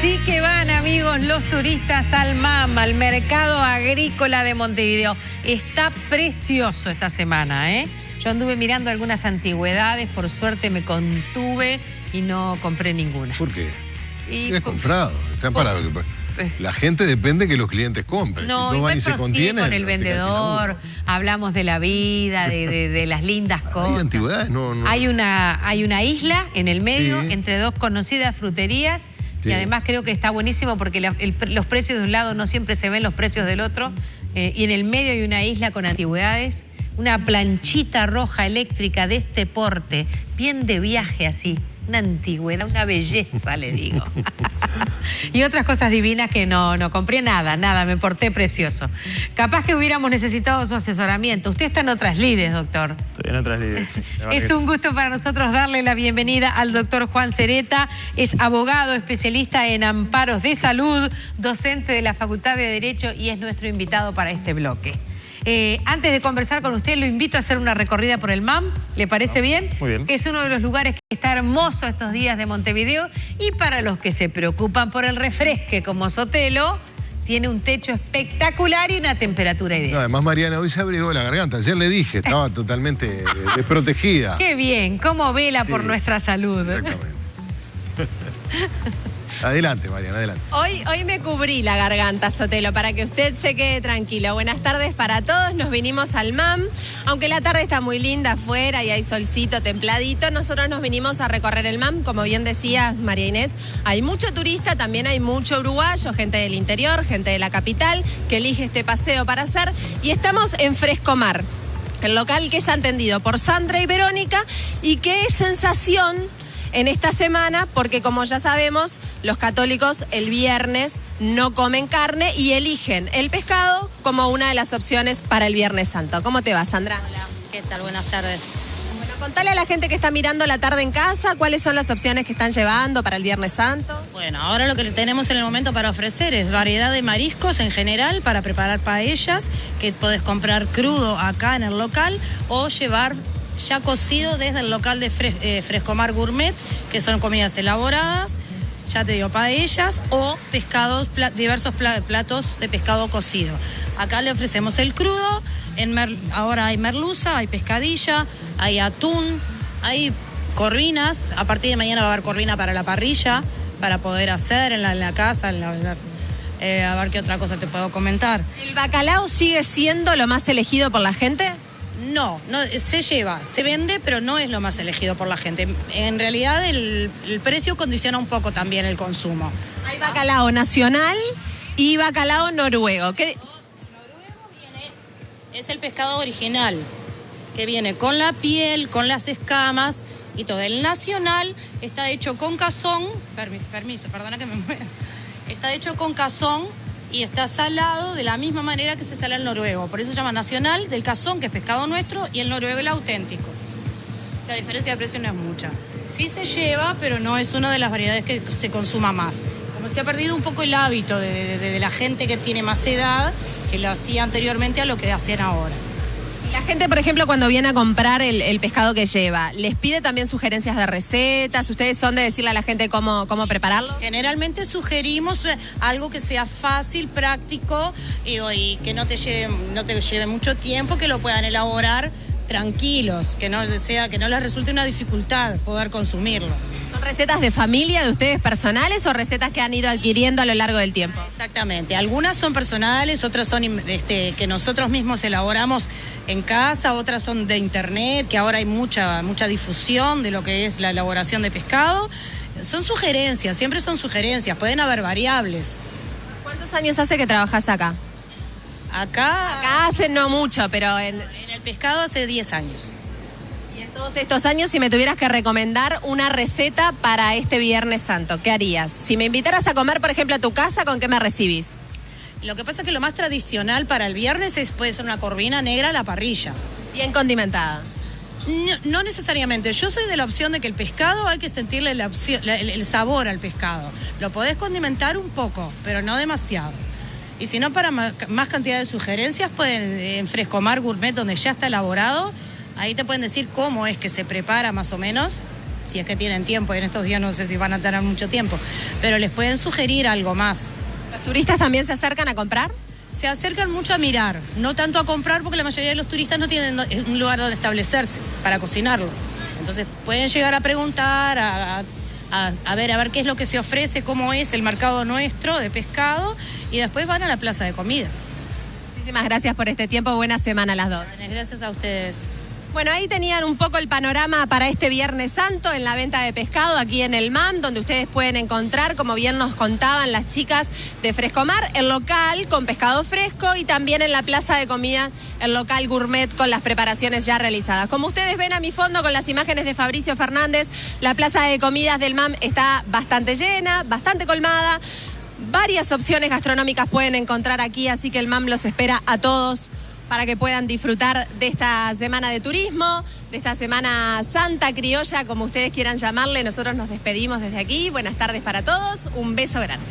Así que van, amigos, los turistas al MAM, al Mercado Agrícola de Montevideo. Está precioso esta semana, ¿eh? Yo anduve mirando algunas antigüedades, por suerte me contuve y no compré ninguna. ¿Por qué? ¿Tienes comprado? Está para... La gente depende que los clientes compren. No, si igual van y se contienen, con el vendedor, hablamos de la vida, de las lindas cosas. Hay antigüedades, no. Hay una isla en el medio, sí, entre dos conocidas fruterías, sí, y además creo que está buenísimo porque los precios de un lado no siempre se ven los precios del otro, y en el medio hay una isla con antigüedades, una planchita roja eléctrica de este porte, bien de viaje así. Una antigüedad, una belleza, le digo. Y otras cosas divinas que no compré nada, me porté precioso. Capaz que hubiéramos necesitado su asesoramiento. Usted está en otras lides, doctor. Estoy en otras lides, sí. Es un gusto para nosotros darle la bienvenida al doctor Juan Cereta. Es abogado, especialista en amparos de salud, docente de la Facultad de Derecho y es nuestro invitado para este bloque. Antes de conversar con usted, lo invito a hacer una recorrida por el MAM. ¿Le parece bien? Muy bien. Es uno de los lugares que está hermoso estos días de Montevideo. Y para los que se preocupan por el refresque, como Sotelo, tiene un techo espectacular y una temperatura ideal. No, además, Mariana, hoy se abrigó la garganta. Ayer le dije, estaba totalmente desprotegida. Qué bien, cómo vela por nuestra salud. Exactamente. Adelante, Mariana, adelante. Hoy me cubrí la garganta, Sotelo, para que usted se quede tranquilo. Buenas tardes para todos, nos vinimos al MAM. Aunque la tarde está muy linda afuera y hay solcito templadito, nosotros nos vinimos a recorrer el MAM. Como bien decías, María Inés, hay mucho turista, también hay mucho uruguayo, gente del interior, gente de la capital, que elige este paseo para hacer. Y estamos en Frescomar, el local que es atendido por Sandra y Verónica, y qué sensación en esta semana, porque como ya sabemos, los católicos el viernes no comen carne y eligen el pescado como una de las opciones para el Viernes Santo. ¿Cómo te va, Sandra? Hola, ¿qué tal? Buenas tardes. Bueno, contale a la gente que está mirando la tarde en casa, ¿cuáles son las opciones que están llevando para el Viernes Santo? Bueno, ahora lo que tenemos en el momento para ofrecer es variedad de mariscos en general para preparar paellas, que podés comprar crudo acá en el local o llevar ya cocido desde el local de Frescomar Gourmet, que son comidas elaboradas, ya te digo, paellas o pescados, diversos platos de pescado cocido. Acá le ofrecemos el crudo, ahora hay merluza, hay pescadilla, hay atún, hay corvinas, a partir de mañana va a haber corvina para la parrilla, para poder hacer en la casa, a ver qué otra cosa te puedo comentar. ¿El bacalao sigue siendo lo más elegido por la gente? No, se lleva, se vende, pero no es lo más elegido por la gente. En realidad el precio condiciona un poco también el consumo. Hay bacalao nacional y bacalao noruego. ¿Qué? Noruego es el pescado original, que viene con la piel, con las escamas y todo. El nacional está hecho con cazón, permiso, perdona que me mueva. Está hecho con cazón y está salado de la misma manera que se sala el noruego. Por eso se llama nacional, del cazón, que es pescado nuestro, y el noruego el auténtico. La diferencia de precio no es mucha. Sí se lleva, pero no es una de las variedades que se consuma más. Como se ha perdido un poco el hábito de la gente que tiene más edad, que lo hacía anteriormente a lo que hacen ahora. Y la gente, por ejemplo, cuando viene a comprar el pescado que lleva, ¿les pide también sugerencias de recetas? ¿Ustedes son de decirle a la gente cómo prepararlo? Generalmente sugerimos algo que sea fácil, práctico y que no te lleve mucho tiempo, que lo puedan elaborar tranquilos, que no les resulte una dificultad poder consumirlo. ¿Son recetas de familia, de ustedes personales o recetas que han ido adquiriendo a lo largo del tiempo? Exactamente. Algunas son personales, otras son que nosotros mismos elaboramos en casa, otras son de internet, que ahora hay mucha difusión de lo que es la elaboración de pescado. Son sugerencias, siempre son sugerencias, pueden haber variables. ¿Cuántos años hace que trabajas acá? Acá hace no mucho, pero en el pescado hace 10 años. Y en todos estos años, si me tuvieras que recomendar una receta para este Viernes Santo, ¿qué harías? Si me invitaras a comer, por ejemplo, a tu casa, ¿con qué me recibís? Lo que pasa es que lo más tradicional para el viernes puede ser una corvina negra a la parrilla. Bien condimentada. No necesariamente. Yo soy de la opción de que el pescado hay que sentirle el sabor al pescado. Lo podés condimentar un poco, pero no demasiado. Y si no, para más cantidad de sugerencias, pueden en Frescomar Gourmet, donde ya está elaborado, ahí te pueden decir cómo es que se prepara más o menos si es que tienen tiempo, y en estos días no sé si van a tener mucho tiempo, pero les pueden sugerir algo más. ¿Los turistas también se acercan a comprar? Se acercan mucho a mirar, no tanto a comprar, porque la mayoría de los turistas no tienen un lugar donde establecerse para cocinarlo. Entonces pueden llegar a preguntar, a ver qué es lo que se ofrece, cómo es el mercado nuestro de pescado, y después van a la plaza de comida. Muchísimas gracias por este tiempo, buena semana a las dos. Gracias a ustedes. Bueno, ahí tenían un poco el panorama para este Viernes Santo en la venta de pescado aquí en el MAM, donde ustedes pueden encontrar, como bien nos contaban las chicas de Frescomar, el local con pescado fresco, y también en la plaza de comida el local gourmet con las preparaciones ya realizadas. Como ustedes ven a mi fondo con las imágenes de Fabricio Fernández, la plaza de comidas del MAM está bastante llena, bastante colmada. Varias opciones gastronómicas pueden encontrar aquí, así que el MAM los espera a todos para que puedan disfrutar de esta semana de turismo, de esta Semana Santa criolla, como ustedes quieran llamarle. Nosotros nos despedimos desde aquí. Buenas tardes para todos. Un beso grande.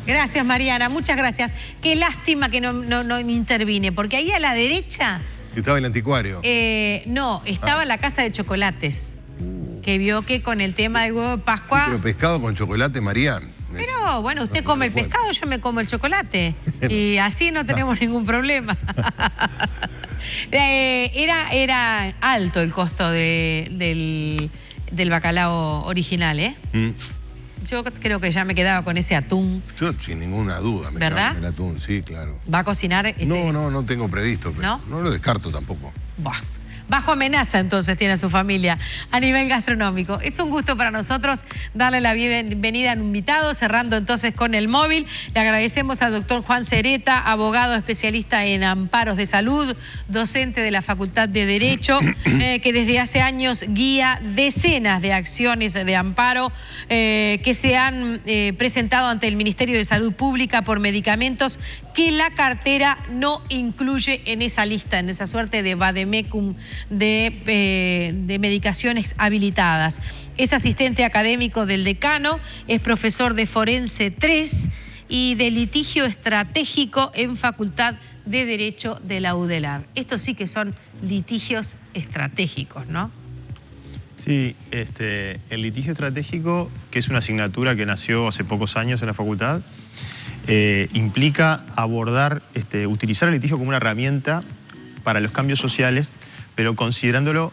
Gracias, Mariana. Muchas gracias. Qué lástima que no intervine, porque ahí a la derecha... Estaba el anticuario. No, estaba la casa de chocolates, que vio que con el tema del huevo de Pascua... Pero pescado con chocolate, Mariana. Pero bueno, usted come el pescado, yo me como el chocolate. Y así no tenemos ningún problema. Era alto el costo del bacalao original, ¿eh? Yo creo que ya me quedaba con ese atún. Yo sin ninguna duda me ¿verdad? quedaba con el atún, sí, claro. ¿Va a cocinar? No tengo previsto, pero no lo descarto tampoco. Buah. Bajo amenaza, entonces, tiene su familia a nivel gastronómico. Es un gusto para nosotros darle la bienvenida a un invitado, cerrando entonces con el móvil. Le agradecemos al doctor Juan Cereta, abogado especialista en amparos de salud, docente de la Facultad de Derecho, que desde hace años guía decenas de acciones de amparo que se han presentado ante el Ministerio de Salud Pública por medicamentos que la cartera no incluye en esa lista, en esa suerte de vademecum de medicaciones habilitadas. Es asistente académico del decano, es profesor de Forense 3 y de litigio estratégico en Facultad de Derecho de la UDELAR. Estos sí que son litigios estratégicos, ¿no? Sí, el litigio estratégico, que es una asignatura que nació hace pocos años en la facultad, implica abordar, utilizar el litigio como una herramienta para los cambios sociales, pero considerándolo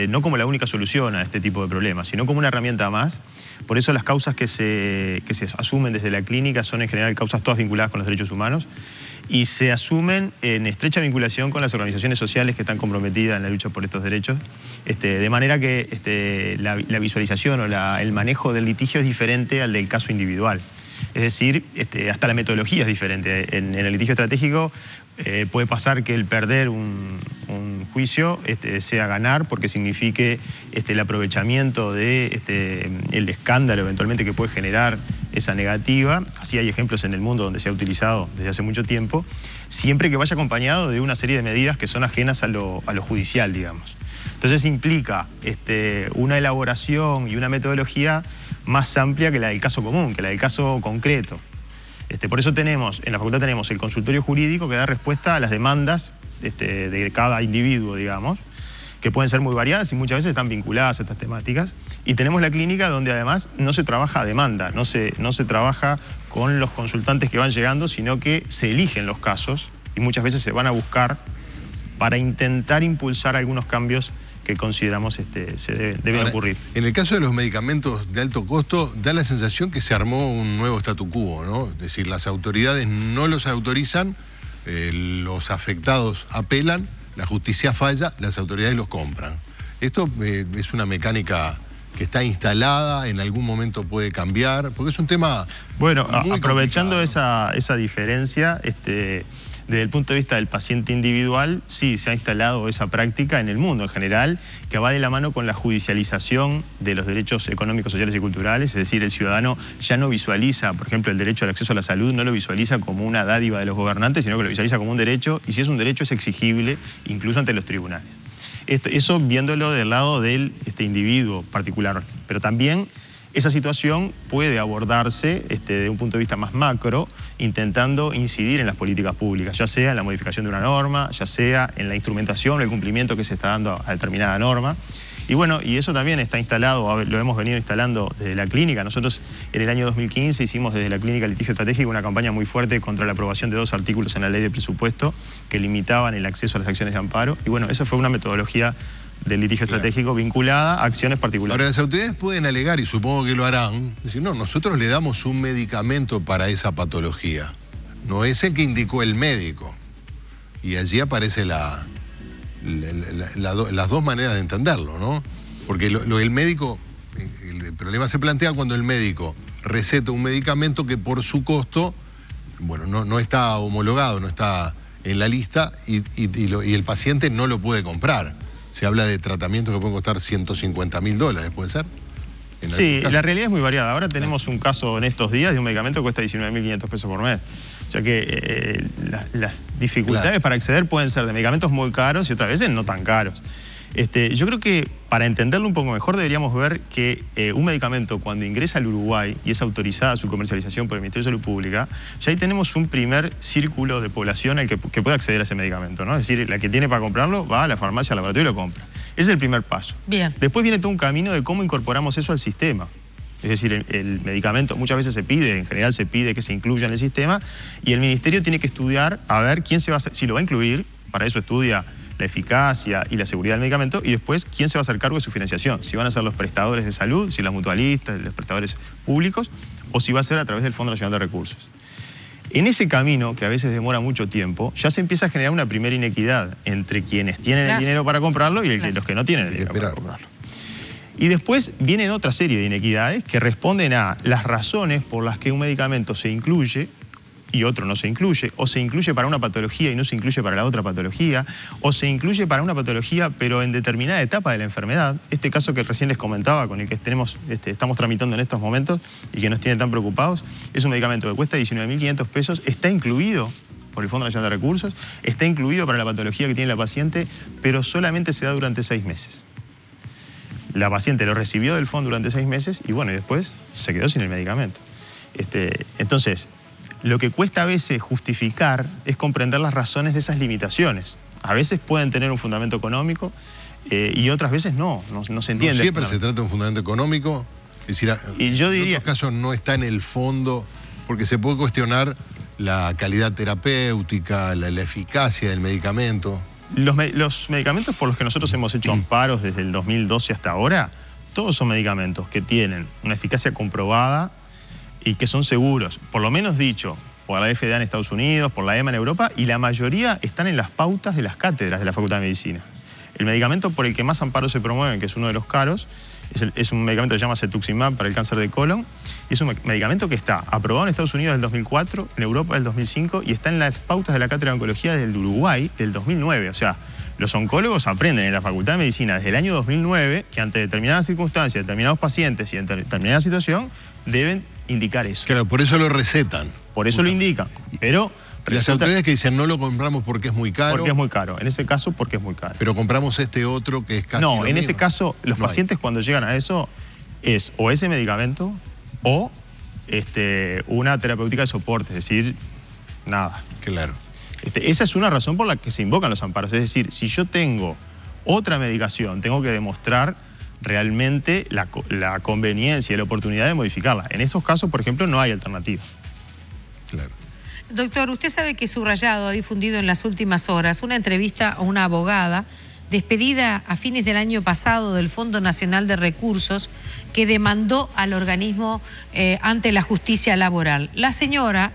no como la única solución a este tipo de problemas, sino como una herramienta más. Por eso las causas que se asumen desde la clínica son en general causas todas vinculadas con los derechos humanos y se asumen en estrecha vinculación con las organizaciones sociales que están comprometidas en la lucha por estos derechos, de manera que la visualización o el manejo del litigio es diferente al del caso individual. Es decir, hasta la metodología es diferente. En el litigio estratégico puede pasar que el perder un juicio sea ganar porque signifique el aprovechamiento de el escándalo eventualmente que puede generar esa negativa. Así hay ejemplos en el mundo donde se ha utilizado desde hace mucho tiempo, siempre que vaya acompañado de una serie de medidas que son ajenas a lo judicial, digamos. Entonces implica una elaboración y una metodología más amplia que la del caso común, que la del caso concreto. Por eso en la facultad tenemos el consultorio jurídico que da respuesta a las demandas de cada individuo, digamos, que pueden ser muy variadas y muchas veces están vinculadas a estas temáticas. Y tenemos la clínica donde además no se trabaja a demanda, no se trabaja con los consultantes que van llegando, sino que se eligen los casos y muchas veces se van a buscar para intentar impulsar algunos cambios que consideramos deben ocurrir. En el caso de los medicamentos de alto costo, da la sensación que se armó un nuevo statu quo, ¿no? Es decir, las autoridades no los autorizan, los afectados apelan, la justicia falla, las autoridades los compran. Esto es una mecánica que está instalada, en algún momento puede cambiar, porque es un tema bueno, muy aprovechando complicado. esa diferencia, desde el punto de vista del paciente individual, sí, se ha instalado esa práctica en el mundo en general, que va de la mano con la judicialización de los derechos económicos, sociales y culturales. Es decir, el ciudadano ya no visualiza, por ejemplo, el derecho al acceso a la salud, no lo visualiza como una dádiva de los gobernantes, sino que lo visualiza como un derecho, y si es un derecho es exigible, incluso ante los tribunales. Eso viéndolo del lado del individuo particular, pero también esa situación puede abordarse desde un punto de vista más macro, intentando incidir en las políticas públicas, ya sea en la modificación de una norma, ya sea en la instrumentación o el cumplimiento que se está dando a determinada norma. Y bueno, y eso también está instalado, lo hemos venido instalando desde la clínica. Nosotros en el año 2015 hicimos desde la clínica Litigio Estratégico una campaña muy fuerte contra la aprobación de 2 artículos en la ley de presupuesto que limitaban el acceso a las acciones de amparo. Y bueno, esa fue una metodología del litigio estratégico vinculada a acciones particulares. Ahora, las autoridades pueden alegar, y supongo que lo harán, decir, no, nosotros le damos un medicamento para esa patología. No es el que indicó el médico. Y allí aparece las dos maneras de entenderlo, ¿no? Porque el médico, el problema se plantea cuando el médico receta un medicamento que por su costo, bueno, no está homologado, no está en la lista y el paciente no lo puede comprar. Se habla de tratamientos que pueden costar $150.000, ¿puede ser? Sí, la realidad es muy variada. Ahora tenemos un caso en estos días de un medicamento que cuesta 19.500 pesos por mes. O sea que las dificultades para acceder pueden ser de medicamentos muy caros y otras veces no tan caros. Yo creo que para entenderlo un poco mejor deberíamos ver que un medicamento cuando ingresa al Uruguay y es autorizada su comercialización por el Ministerio de Salud Pública, ya ahí tenemos un primer círculo de población al que puede acceder a ese medicamento, ¿no? Es decir, la que tiene para comprarlo va a la farmacia, al laboratorio y lo compra. Ese es el primer paso. Bien. Después viene todo un camino de cómo incorporamos eso al sistema. Es decir, el medicamento muchas veces se pide, en general se pide que se incluya en el sistema y el Ministerio tiene que estudiar a ver quién se va a hacer, si lo va a incluir, para eso estudia la eficacia y la seguridad del medicamento, y después quién se va a hacer cargo de su financiación, si van a ser los prestadores de salud, si las mutualistas, los prestadores públicos, o si va a ser a través del Fondo Nacional de Recursos. En ese camino, que a veces demora mucho tiempo, ya se empieza a generar una primera inequidad entre quienes tienen el dinero para comprarlo y los que no tienen el dinero para comprarlo. Y después vienen otra serie de inequidades que responden a las razones por las que un medicamento se incluye y otro no se incluye, o se incluye para una patología y no se incluye para la otra patología, o se incluye para una patología pero en determinada etapa de la enfermedad. Este caso que recién les comentaba, con el que estamos tramitando en estos momentos y que nos tiene tan preocupados, es un medicamento que cuesta 19.500 pesos, está incluido por el Fondo Nacional de Recursos, está incluido para la patología que tiene la paciente, pero solamente se da durante 6 meses. La paciente lo recibió del fondo durante 6 meses y bueno, y después se quedó sin el medicamento. Entonces, lo que cuesta a veces justificar es comprender las razones de esas limitaciones. A veces pueden tener un fundamento económico y otras veces no se entiende. No siempre se trata de un fundamento económico. Es decir, y yo diría, en otros casos no está en el fondo, porque se puede cuestionar la calidad terapéutica, la eficacia del medicamento. Los medicamentos por los que nosotros hemos hecho amparos desde el 2012 hasta ahora, todos son medicamentos que tienen una eficacia comprobada y que son seguros, por lo menos dicho por la FDA en Estados Unidos, por la EMA en Europa, y la mayoría están en las pautas de las cátedras de la Facultad de Medicina. El medicamento por el que más amparos se promueven, que es uno de los caros, es un medicamento que se llama cetuximab para el cáncer de colon, y es un medicamento que está aprobado en Estados Unidos del 2004, en Europa del 2005, y está en las pautas de la cátedra de oncología del Uruguay del 2009. O sea, los oncólogos aprenden en la Facultad de Medicina desde el año 2009 que ante determinadas circunstancias, determinados pacientes y en determinada situación deben indicar eso. Claro, por eso lo recetan. Por eso lo indican, pero las autoridades que dicen no lo compramos porque es muy caro. Porque es muy caro, en ese caso porque es muy caro. Pero compramos este otro que es casi No, lo en mismo. ese caso los pacientes cuando llegan a eso es o ese medicamento o una terapéutica de soporte, es decir, nada. Claro. Esa es una razón por la que se invocan los amparos, es decir, si yo tengo otra medicación, tengo que demostrar realmente la conveniencia y la oportunidad de modificarla. En esos casos, por ejemplo, no hay alternativa. Claro. Doctor, usted sabe que Subrayado ha difundido en las últimas horas una entrevista a una abogada despedida a fines del año pasado del Fondo Nacional de Recursos que demandó al organismo ante la justicia laboral. La señora,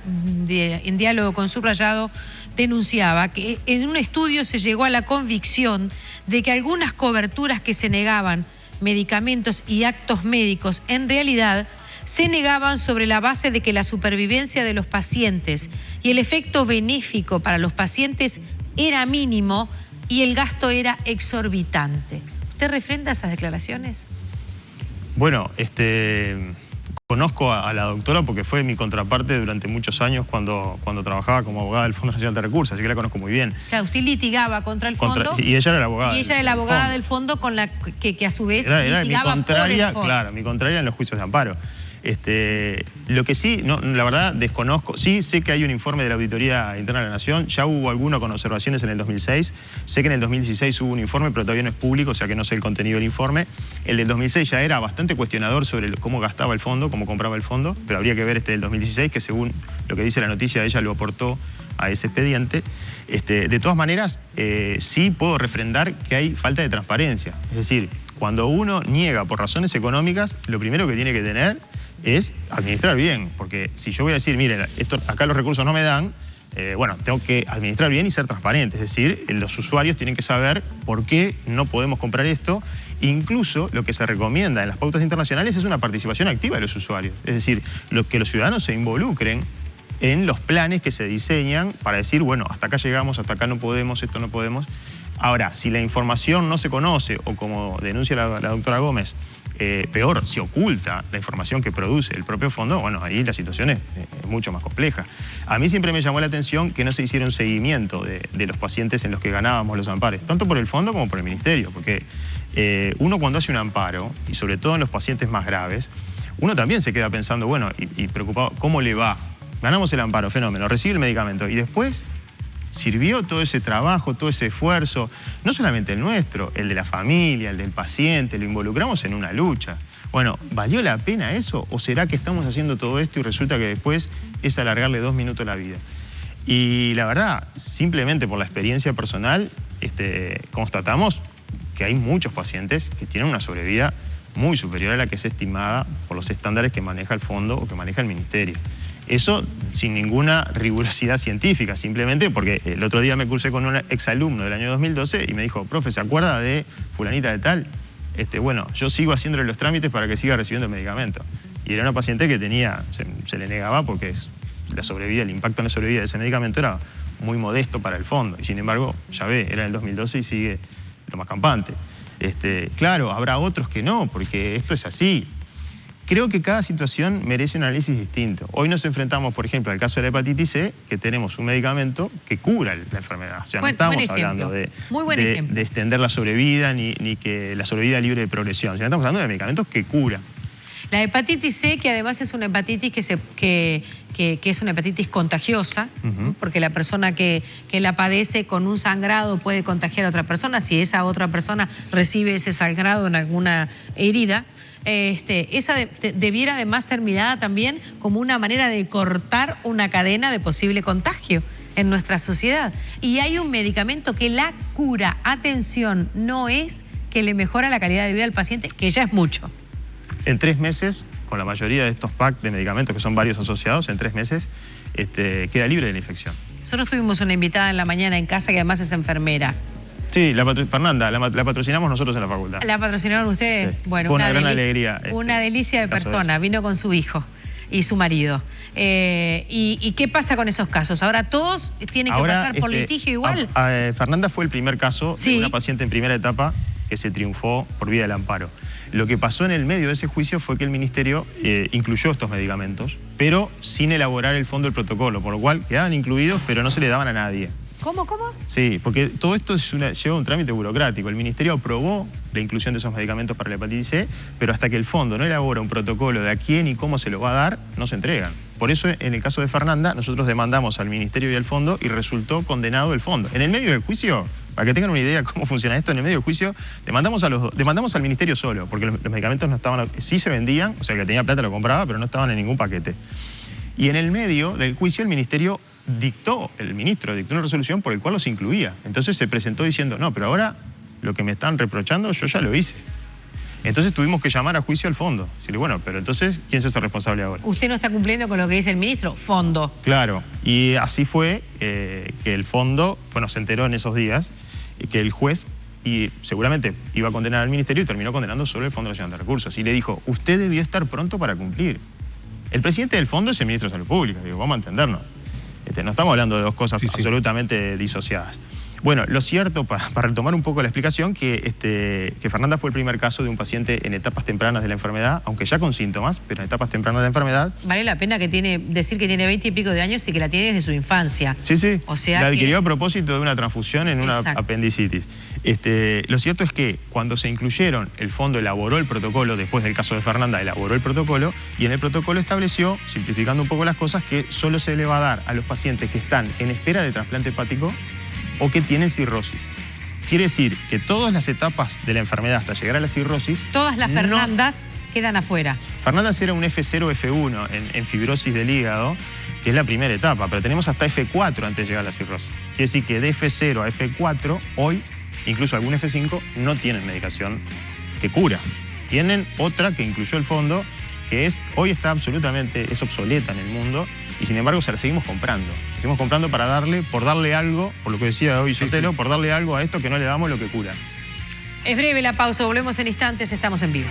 en diálogo con Subrayado, denunciaba que en un estudio se llegó a la convicción de que algunas coberturas que se negaban, medicamentos y actos médicos, en realidad se negaban sobre la base de que la supervivencia de los pacientes y el efecto benéfico para los pacientes era mínimo y el gasto era exorbitante. ¿Usted refrenda esas declaraciones? Bueno, conozco a la doctora porque fue mi contraparte durante muchos años cuando trabajaba como abogada del Fondo Nacional de Recursos, así que la conozco muy bien. O sea, usted litigaba contra el fondo. Y ella era la abogada. Y ella era la abogada del fondo con la que a su vez era litigaba mi contraria, por el fondo. claro, mi contraria en los juicios de amparo. Lo que sí, no, la verdad desconozco, sí sé que hay un informe de la Auditoría Interna de la Nación, ya hubo alguno con observaciones en el 2006, sé que en el 2016 hubo un informe, pero todavía no es público, o sea que no sé el contenido del informe. El del 2006 ya era bastante cuestionador sobre cómo gastaba el fondo, cómo compraba el fondo, pero habría que ver del 2016, que según lo que dice la noticia, ella lo aportó a ese expediente. De todas maneras, sí puedo refrendar que hay falta de transparencia. Es decir, cuando uno niega por razones económicas, lo primero que tiene que tener es administrar bien. Porque si yo voy a decir, miren, acá los recursos no me dan, bueno, tengo que administrar bien y ser transparente. Es decir, los usuarios tienen que saber por qué no podemos comprar esto. Incluso lo que se recomienda en las pautas internacionales es una participación activa de los usuarios. Es decir, que los ciudadanos se involucren en los planes que se diseñan para decir, bueno, hasta acá llegamos, hasta acá no podemos, esto no podemos. Ahora, si la información no se conoce o como denuncia la doctora Gómez, peor, si oculta la información que produce el propio fondo, bueno, ahí la situación es mucho más compleja. A mí siempre me llamó la atención que no se hiciera un seguimiento de los pacientes en los que ganábamos los amparos, tanto por el fondo como por el ministerio, porque uno cuando hace un amparo, y sobre todo en los pacientes más graves, uno también se queda pensando, bueno, y preocupado, ¿cómo le va? Ganamos el amparo, fenómeno, recibe el medicamento, y después sirvió todo ese trabajo, todo ese esfuerzo, no solamente el nuestro, el de la familia, el del paciente, lo involucramos en una lucha. Bueno, ¿valió la pena eso? ¿O será que estamos haciendo todo esto y resulta que después es alargarle 2 minutos la vida? Y la verdad, simplemente por la experiencia personal, constatamos que hay muchos pacientes que tienen una sobrevida muy superior a la que es estimada por los estándares que maneja el fondo o que maneja el ministerio. Eso sin ninguna rigurosidad científica, simplemente porque el otro día me cursé con un exalumno del año 2012 y me dijo, profe, ¿se acuerda de fulanita de tal? Bueno, yo sigo haciéndole los trámites para que siga recibiendo el medicamento. Y era una paciente que se le negaba porque la sobrevida, el impacto en la sobrevida de ese medicamento era muy modesto para el fondo. Y sin embargo, ya ve, era en el 2012 y sigue lo más campante. Claro, habrá otros que no, porque esto es así. Creo que cada situación merece un análisis distinto. Hoy nos enfrentamos, por ejemplo, al caso de la hepatitis C, que tenemos un medicamento que cura la enfermedad. O sea, no estamos hablando de extender la sobrevida ni que la sobrevida libre de progresión. Sino estamos hablando de medicamentos que curan. La hepatitis C, que además es una hepatitis que es una hepatitis contagiosa, porque la persona que la padece con un sangrado puede contagiar a otra persona, si esa otra persona recibe ese sangrado en alguna herida. Esa debiera además ser mirada también como una manera de cortar una cadena de posible contagio en nuestra sociedad. Y hay un medicamento que la cura, atención, no es que le mejora la calidad de vida al paciente, que ya es mucho. En 3 meses, con la mayoría de estos packs de medicamentos, que son varios asociados, en 3 meses queda libre de la infección. Nosotros tuvimos una invitada en la mañana en casa que además es enfermera. Sí, Fernanda, la patrocinamos nosotros en la facultad. ¿La patrocinaron ustedes? Sí. Bueno, fue una gran alegría. Una delicia de persona, vino con su hijo y su marido. ¿Y qué pasa con esos casos? ¿Ahora todos tienen que pasar por litigio igual? Fernanda fue el primer caso de una paciente en primera etapa que se triunfó por vía del amparo. Lo que pasó en el medio de ese juicio fue que el ministerio incluyó estos medicamentos, pero sin elaborar el fondo del protocolo, por lo cual quedaban incluidos, pero no se le daban a nadie. ¿Cómo? Sí, porque todo esto lleva un trámite burocrático. El ministerio aprobó la inclusión de esos medicamentos para la hepatitis C, pero hasta que el fondo no elabora un protocolo de a quién y cómo se lo va a dar, no se entregan. Por eso, en el caso de Fernanda, nosotros demandamos al ministerio y al fondo y resultó condenado el fondo. En el medio del juicio, para que tengan una idea de cómo funciona esto, en el medio del juicio demandamos al ministerio solo, porque los medicamentos no estaban, sí se vendían, o sea, el que tenía plata lo compraba, pero no estaban en ningún paquete. Y en el medio del juicio el ministro dictó una resolución por el cual los incluía. Entonces se presentó diciendo, no, pero ahora lo que me están reprochando yo ya lo hice. Entonces tuvimos que llamar a juicio al fondo. Decirle, bueno, pero entonces, ¿quién se hace responsable ahora? Usted no está cumpliendo con lo que dice el ministro, fondo. Claro, y así fue que el fondo, bueno, se enteró en esos días que el juez y seguramente iba a condenar al ministerio y terminó condenando solo el Fondo Nacional de Recursos. Y le dijo, usted debió estar pronto para cumplir. El presidente del fondo es el ministro de Salud Pública, digo, vamos a entendernos. No estamos hablando de dos cosas absolutamente disociadas. Bueno, lo cierto, para retomar un poco la explicación, que Fernanda fue el primer caso de un paciente en etapas tempranas de la enfermedad, aunque ya con síntomas, pero en etapas tempranas de la enfermedad. Vale la pena decir que tiene 20 y pico de años y que la tiene desde su infancia. Sí, sí. O sea la adquirió a propósito de una transfusión en una Exacto. apendicitis. Lo cierto es que cuando se incluyeron, el fondo elaboró el protocolo, después del caso de Fernanda, elaboró el protocolo, y en el protocolo estableció, simplificando un poco las cosas, que solo se le va a dar a los pacientes que están en espera de trasplante hepático o que tienen cirrosis. Quiere decir que todas las etapas de la enfermedad hasta llegar a la cirrosis... Todas las Fernandas quedan afuera. Fernandas era un F0, F1 en fibrosis del hígado, que es la primera etapa, pero tenemos hasta F4 antes de llegar a la cirrosis. Quiere decir que de F0 a F4, hoy, incluso algún F5, no tienen medicación que cura. Tienen otra que incluyó el fondo, que hoy está absolutamente, es obsoleta en el mundo, y sin embargo se la seguimos comprando. La seguimos comprando por darle algo, por lo que decía hoy Sotelo, por darle algo a esto que no le damos lo que cura. Es breve la pausa, volvemos en instantes, estamos en vivo.